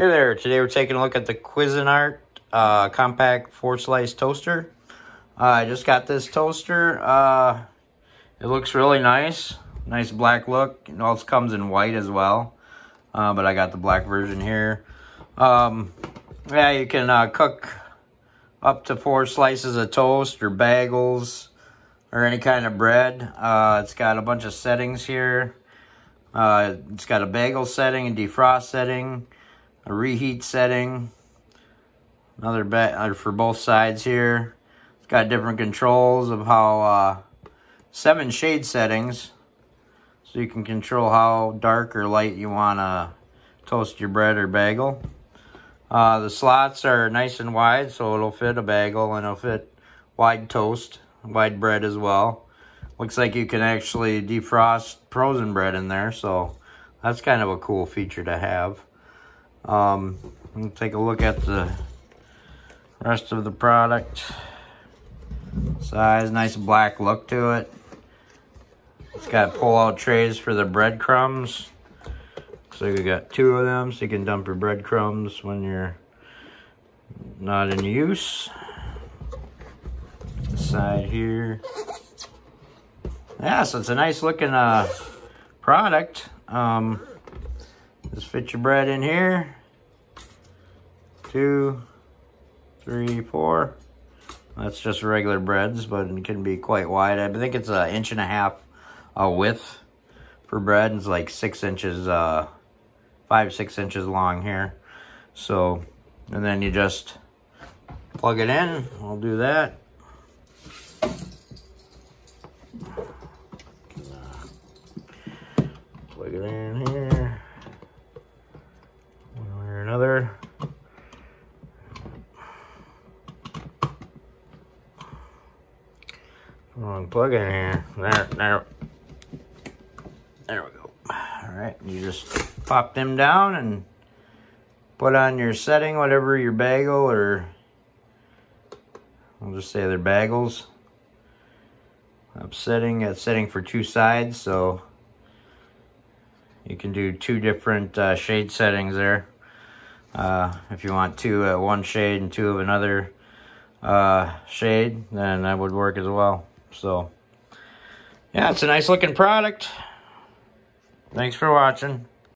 Hey there, today we're taking a look at the Cuisinart compact 4-slice toaster. I just got this toaster. It looks really nice. Nice black look. It also comes in white as well. But I got the black version here. Yeah, you can cook up to 4 slices of toast or bagels or any kind of bread. It's got a bunch of settings here. It's got a bagel setting, a defrost setting, a reheat setting, another for both sides here. It's got different controls of how 7 shade settings, so you can control how dark or light you want to toast your bread or bagel. The slots are nice and wide, so it'll fit a bagel and it'll fit wide toast, wide bread as well. Looks like you can actually defrost frozen bread in there, so that's kind of a cool feature to have. We'll take a look at the rest of the product. Size, nice black look to it. It's got pull-out trays for the breadcrumbs. So you got 2 of them, so you can dump your breadcrumbs when you're not in use. The side here. Yeah, so it's a nice looking product. Just fit your bread in here. 2, 3, 4. That's just regular breads, but it can be quite wide. I think it's 1.5 inches width for bread. It's like 6 inches, 5-6 inches long here. So, and then you just plug it in. I'll do that. Plug it in here. One way or another. Plug in here. There we go. All right, you just pop them down and put on your setting, whatever your bagel, or we'll just say they're bagels. It's setting for 2 sides, so you can do 2 different shade settings there. If you want 2 at one shade and 2 of another shade, then that would work as well. So, yeah, it's a nice looking product. Thanks for watching.